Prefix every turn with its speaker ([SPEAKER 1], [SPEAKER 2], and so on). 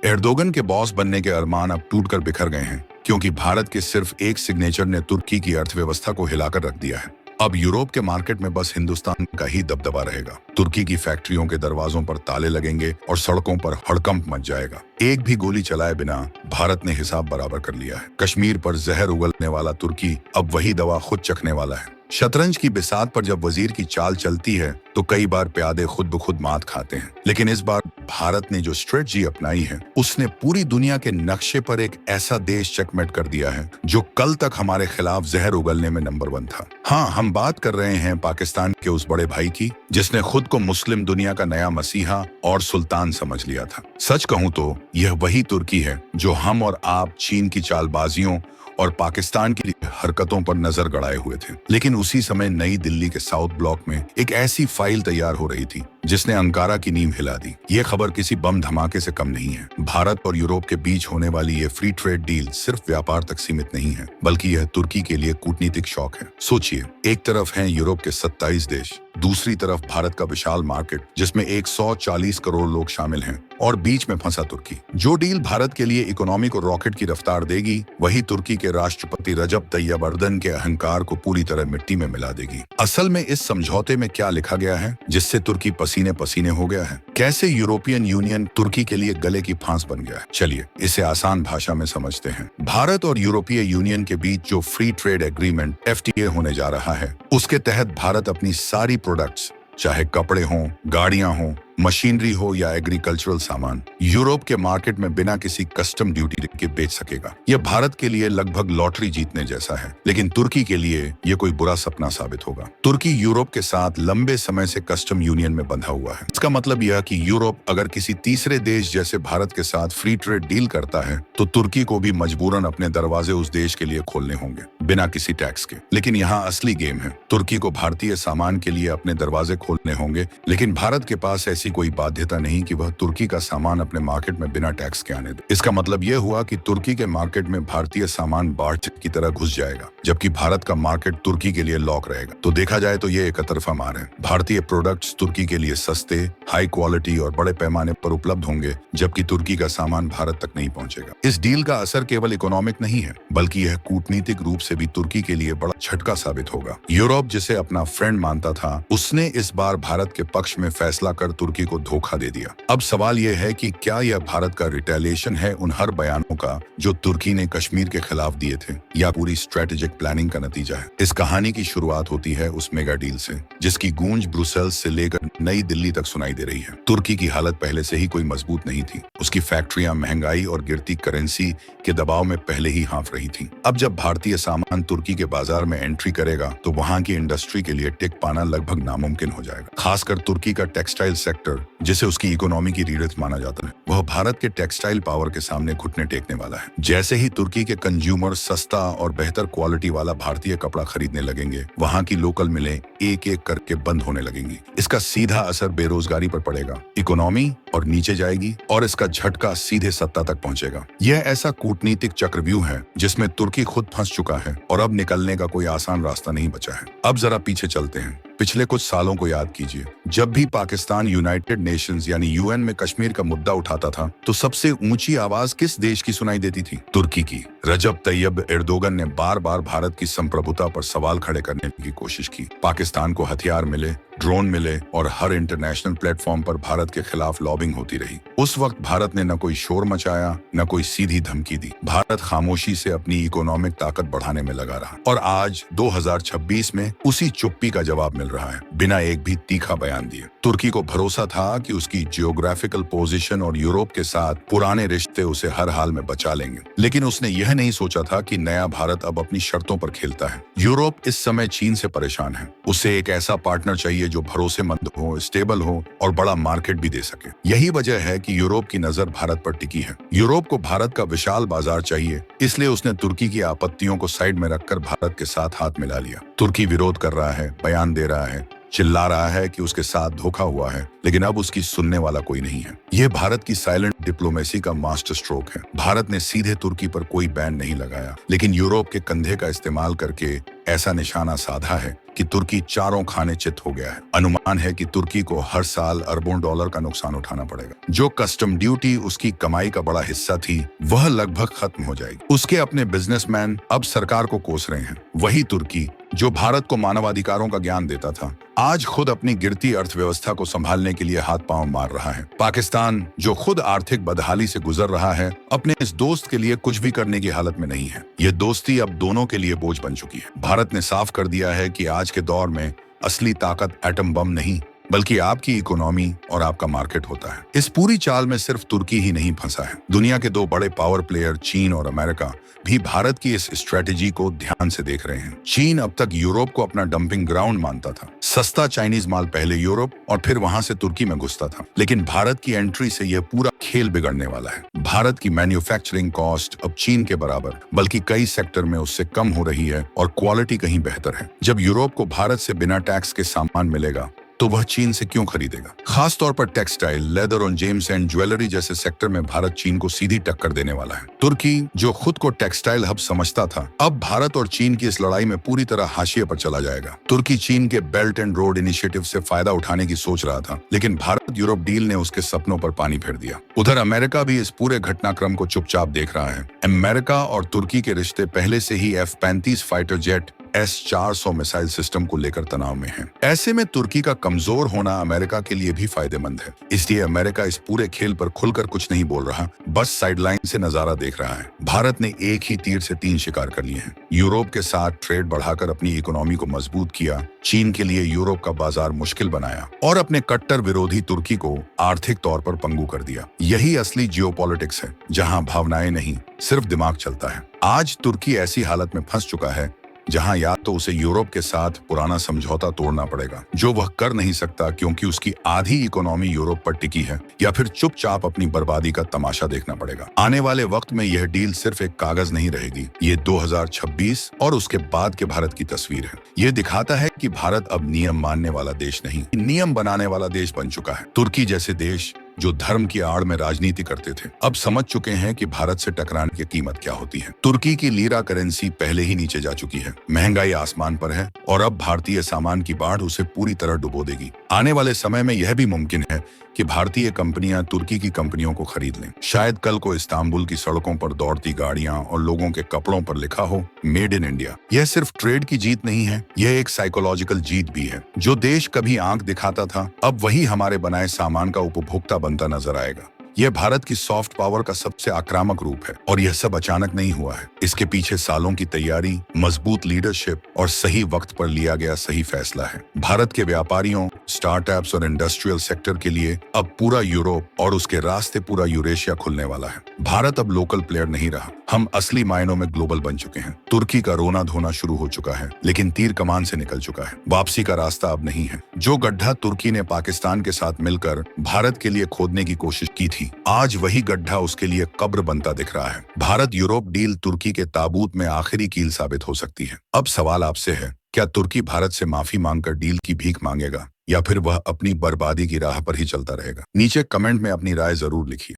[SPEAKER 1] Erdogan के boss बनने के अरमान अब टूटकर बिखर गए हैं, क्योंकि भारत के सिर्फ एक सिग्नेचर ने तुर्की की अर्थव्यवस्था को हिलाकर रख दिया है। अब यूरोप के मार्केट में बस हिंदुस्तान का ही दबदबा रहेगा। तुर्की की फैक्ट्रियों के दरवाजों पर ताले लगेंगे और सड़कों पर हड़कंप मच जाएगा। एक भी गोली चलाए बिना भारत ने हिसाब बराबर कर लिया है। कश्मीर पर जहर उगलने वाला तुर्की अब वही दवा खुद चखने वाला है। शतरंज की बिसात पर जब वजीर की चाल चलती है तो कई बार प्यादे खुद ब खुद मात खाते हैं, लेकिन इस बार भारत ने जो स्ट्रेटजी अपनाई है उसने पूरी दुनिया के नक्शे पर एक ऐसा देश चेकमेट कर दिया है जो कल तक हमारे खिलाफ जहर उगलने में नंबर 1 था। हाँ, हम बात कर रहे हैं पाकिस्तान के उस बड़े भाई की जिसने खुद को मुस्लिम दुनिया का नया मसीहा और सुल्तान समझ लिया था। सच कहूं तो यह वही तुर्की है जो हम और आप चीन की चालबाजियों और पाकिस्तान की हरकतों पर नजर गड़ाए हुए थे। लेकिन उसी समय नई दिल्ली के साउथ ब्लॉक में एक ऐसी फाइल तैयार हो रही थी जिसने अंकारा की नींव हिला दी। ये खबर किसी बम धमाके से कम नहीं है। भारत और यूरोप के बीच होने वाली ये फ्री ट्रेड डील सिर्फ व्यापार तक सीमित नहीं है, बल्कि यह तुर्की के लिए कूटनीतिक शौक है। सोचिए, एक तरफ हैं यूरोप के 27 देश, दूसरी तरफ भारत का विशाल मार्केट जिसमें 140 करोड़ लोग शामिल हैं, और बीच में फंसा तुर्की। जो डील भारत के लिए इकोनॉमी को रॉकेट की रफ्तार देगी, वही तुर्की के राष्ट्रपति रजब तैयब अर्दन के अहंकार को पूरी तरह मिट्टी में मिला देगी। असल में इस समझौते में क्या लिखा गया है जिससे तुर्की पसीने पसीने हो गया है? कैसे यूरोपियन यूनियन तुर्की के लिए गले की फांस बन गया है? चलिए इसे आसान भाषा में समझते हैं। भारत और यूरोपीय यूनियन के बीच जो फ्री ट्रेड एग्रीमेंट FTA होने जा रहा है, उसके तहत भारत अपनी सारी प्रोडक्ट्स, चाहे कपड़े हों, गाड़ियां हों, मशीनरी हो या एग्रीकल्चरल सामान, यूरोप के मार्केट में बिना किसी कस्टम ड्यूटी के बेच सकेगा। यह भारत के लिए लगभग लॉटरी जीतने जैसा है, लेकिन तुर्की के लिए यह कोई बुरा सपना साबित होगा। तुर्की यूरोप के साथ लंबे समय से कस्टम यूनियन में बंधा हुआ है। इसका मतलब यह कि यूरोप अगर किसी तीसरे देश जैसे भारत के साथ फ्री ट्रेड डील करता है तो तुर्की को भी मजबूरन अपने दरवाजे उस देश के लिए खोलने होंगे, बिना किसी टैक्स के। लेकिन यहाँ असली गेम है। तुर्की को भारतीय सामान के लिए अपने दरवाजे खोलने होंगे, लेकिन भारत के पास ऐसी कोई बाध्यता नहीं कि वह तुर्की का सामान अपने मार्केट में बिना टैक्स के आने दे। इसका मतलब यह हुआ कि तुर्की के मार्केट में भारतीय सामान बाढ़ की तरह घुस जाएगा, जबकि भारत का मार्केट तुर्की के लिए लॉक रहेगा। तो देखा जाए तो ये एक तरफा मार है। भारतीय प्रोडक्ट्स तुर्की के लिए सस्ते, हाई क्वालिटी और बड़े पैमाने पर उपलब्ध होंगे, जबकि तुर्की का सामान भारत तक नहीं पहुंचेगा। इस डील का असर केवल इकोनॉमिक नहीं है, बल्कि यह कूटनीतिक रूप से भी तुर्की के लिए बड़ा झटका साबित होगा। यूरोप जिसे अपना फ्रेंड मानता था, उसने इस बार भारत के पक्ष में फैसला कर तुर्की को धोखा दे दिया। अब सवाल यह है कि क्या यह भारत का रिटेलिएशन है उन हर बयानों का जो तुर्की ने कश्मीर के खिलाफ दिए थे, या पूरी स्ट्रेटेजिक प्लानिंग का नतीजा है? इस कहानी की शुरुआत होती है उस मेगा डील से जिसकी गूंज ब्रुसेल्स से लेकर नई दिल्ली तक सुनाई दे रही है। तुर्की की हालत पहले से ही कोई मजबूत नहीं थी। उसकी फैक्ट्रियां महंगाई और गिरती करेंसी के दबाव में पहले ही हाँफ रही थी। अब जब भारतीय सामान तुर्की के बाजार में एंट्री करेगा तो वहां की इंडस्ट्री के लिए टिक पाना लगभग नामुमकिन हो जाएगा। खासकर तुर्की का टेक्सटाइल सेक्टर, जिसे उसकी इकोनॉमी की रीढ़ माना जाता है, वह भारत के टेक्सटाइल पावर के सामने घुटने टेकने वाला है। जैसे ही तुर्की के कंज्यूमर सस्ता और बेहतर क्वालिटी वाला भारतीय कपड़ा खरीदने लगेंगे, वहां की लोकल मिलें एक एक करके बंद होने लगेंगी। इसका सीधा असर बेरोजगारी पर पड़ेगा, इकोनॉमी और नीचे जाएगी, और इसका झटका सीधे सत्ता तक पहुंचेगा। यह ऐसा कूटनीतिक चक्रव्यूह है जिसमें तुर्की खुद फंस चुका है और अब निकलने का कोई आसान रास्ता नहीं बचा है। अब जरा पीछे चलते हैं। पिछले कुछ सालों को याद कीजिए। जब भी पाकिस्तान यूनाइटेड नेशंस यानी UN में कश्मीर का मुद्दा उठाता था तो सबसे ऊंची आवाज किस देश की सुनाई देती थी? तुर्की की। रजब तैयब एर्दोगन ने बार बार भारत की संप्रभुता पर सवाल खड़े करने की कोशिश की। पाकिस्तान को हथियार मिले, ड्रोन मिले और हर इंटरनेशनल प्लेटफॉर्म पर भारत के खिलाफ लॉबिंग होती रही। उस वक्त भारत ने न कोई शोर मचाया, न कोई सीधी धमकी दी। भारत खामोशी से अपनी इकोनॉमिक ताकत बढ़ाने में लगा रहा। और आज 2026 में उसी चुप्पी का जवाब मिल रहा है, बिना एक भी तीखा बयान दिए। तुर्की को भरोसा था कि उसकी जियोग्राफिकल पोजीशन और यूरोप के साथ पुराने रिश्ते उसे हर हाल में बचा लेंगे, लेकिन उसने यह नहीं सोचा था कि नया भारत अब अपनी शर्तों पर खेलता है। यूरोप इस समय चीन से परेशान है। उसे एक ऐसा पार्टनर चाहिए जो भरोसेमंद हो, स्टेबल हो और बड़ा मार्केट भी दे सके। यही वजह है कि यूरोप की नजर भारत पर टिकी है। यूरोप को भारत का विशाल बाजार चाहिए, इसलिए उसने तुर्की की आपत्तियों को साइड में रखकर भारत के साथ हाथ मिला लिया। तुर्की विरोध कर रहा है, बयान दे रहा है, चिल्ला रहा है कि उसके साथ धोखा हुआ है, लेकिन अब उसकी सुनने वाला कोई नहीं है। यह भारत की साइलेंट डिप्लोमेसी का मास्टर स्ट्रोक है। भारत ने सीधे तुर्की पर कोई बैन नहीं लगाया, लेकिन यूरोप के कंधे का इस्तेमाल करके ऐसा निशाना साधा है कि तुर्की चारों खाने चित हो गया है। अनुमान है कि तुर्की को हर साल अरबों डॉलर का नुकसान उठाना पड़ेगा। जो कस्टम ड्यूटी उसकी कमाई का बड़ा हिस्सा थी, वह लगभग खत्म हो जाएगी। उसके अपने बिजनेसमैन अब सरकार को कोस रहे हैं। वही तुर्की जो भारत को मानवाधिकारों का ज्ञान देता था, आज खुद अपनी गिरती अर्थव्यवस्था को संभालने के लिए हाथ पांव मार रहा है। पाकिस्तान जो खुद आर्थिक बदहाली से गुजर रहा है, अपने इस दोस्त के लिए कुछ भी करने की हालत में नहीं है। यह दोस्ती अब दोनों के लिए बोझ बन चुकी है। भारत ने साफ कर दिया है कि आज के दौर में असली ताकत एटम बम नहीं, बल्कि आपकी इकोनॉमी और आपका मार्केट होता है। इस पूरी चाल में सिर्फ तुर्की ही नहीं फंसा है। दुनिया के दो बड़े पावर प्लेयर चीन और अमेरिका भी भारत की इस स्ट्रेटेजी को ध्यान से देख रहे हैं। चीन अब तक यूरोप को अपना डंपिंग ग्राउंड मानता था। सस्ता चाइनीज माल पहले यूरोप और फिर वहां से तुर्की में घुसता था, लेकिन भारत की एंट्री से यह पूरा खेल बिगड़ने वाला है। भारत की मैन्युफैक्चरिंग कॉस्ट अब चीन के बराबर बल्कि कई सेक्टर में उससे कम हो रही है और क्वालिटी कहीं बेहतर है। जब यूरोप को भारत से बिना टैक्स के सामान मिलेगा, तो वह चीन से क्यों खरीदेगा? खास तौर पर टेक्सटाइल, लेदर और जेम्स एंड ज्वेलरी जैसे सेक्टर में भारत चीन को सीधी टक्कर देने वाला है। तुर्की जो खुद को टेक्सटाइल हब समझता था, अब भारत और चीन की इस लड़ाई में पूरी तरह हाशिए पर चला जाएगा। तुर्की चीन के बेल्ट एंड रोड इनिशिएटिव से फायदा उठाने की सोच रहा था, लेकिन भारत यूरोप डील ने उसके सपनों पर पानी फेर दिया। उधर अमेरिका भी इस पूरे घटनाक्रम को चुपचाप देख रहा है। अमेरिका और तुर्की के रिश्ते पहले से ही F-35 fighter jet S-400 missile system को लेकर तनाव में है। ऐसे में तुर्की का कमजोर होना अमेरिका के लिए भी फायदेमंद है। इसलिए अमेरिका इस पूरे खेल पर खुलकर कुछ नहीं बोल रहा, बस साइडलाइन से नजारा देख रहा है। भारत ने एक ही तीर से तीन शिकार कर लिए हैं। यूरोप के साथ ट्रेड बढ़ाकर अपनी इकोनॉमी को मजबूत किया, चीन के लिए यूरोप का बाजार मुश्किल बनाया और अपने कट्टर विरोधी तुर्की को आर्थिक तौर पर पंगु कर दिया। यही असली जियोपॉलिटिक्स है, जहां भावनाएं नहीं, सिर्फ दिमाग चलता है। आज तुर्की ऐसी हालत में फंस चुका है जहां या तो उसे यूरोप के साथ पुराना समझौता तोड़ना पड़ेगा, जो वह कर नहीं सकता क्योंकि उसकी आधी इकोनॉमी यूरोप पर टिकी है, या फिर चुपचाप अपनी बर्बादी का तमाशा देखना पड़ेगा। आने वाले वक्त में यह डील सिर्फ एक कागज नहीं रहेगी, ये 2026 और उसके बाद के भारत की तस्वीर है। ये दिखाता है कि भारत अब नियम मानने वाला देश नहीं, नियम बनाने वाला देश बन चुका है। तुर्की जैसे देश जो धर्म की आड़ में राजनीति करते थे, अब समझ चुके हैं कि भारत से टकराने की कीमत क्या होती है। तुर्की की लीरा करेंसी पहले ही नीचे जा चुकी है, महंगाई आसमान पर है और अब भारतीय सामान की बाढ़ उसे पूरी तरह डुबो देगी। आने वाले समय में यह भी मुमकिन है कि भारतीय कंपनियां तुर्की की कंपनियों को खरीद लें। शायद कल को इस्तांबुल की सड़कों पर दौड़ती गाड़ियां और लोगों के कपड़ों पर लिखा हो मेड इन इंडिया। यह सिर्फ ट्रेड की जीत नहीं है, यह एक साइकोलॉजिकल जीत भी है। जो देश कभी आंख दिखाता था, अब वही हमारे बनाए सामान का उपभोक्ता बनता नजर आएगा। यह भारत की सॉफ्ट पावर का सबसे आक्रामक रूप है और यह सब अचानक नहीं हुआ है। इसके पीछे सालों की तैयारी, मजबूत लीडरशिप और सही वक्त पर लिया गया सही फैसला है। भारत के व्यापारियों, स्टार्टअप्स और इंडस्ट्रियल सेक्टर के लिए अब पूरा यूरोप और उसके रास्ते पूरा यूरेशिया खुलने वाला है। भारत अब लोकल प्लेयर नहीं रहा, हम असली मायनों में ग्लोबल बन चुके हैं। तुर्की का रोना धोना शुरू हो चुका है, लेकिन तीर कमान से निकल चुका है। वापसी का रास्ता अब नहीं है। जो गड्ढा तुर्की ने पाकिस्तान के साथ मिलकर भारत के लिए खोदने की कोशिश की थी, आज वही गड्ढा उसके लिए कब्र बनता दिख रहा है। भारत यूरोप डील तुर्की के ताबूत में आखिरी कील साबित हो सकती है। अब सवाल आपसे है, क्या तुर्की भारत से माफी मांगकर डील की भीख मांगेगा या फिर वह अपनी बर्बादी की राह पर ही चलता रहेगा? नीचे कमेंट में अपनी राय जरूर लिखिए।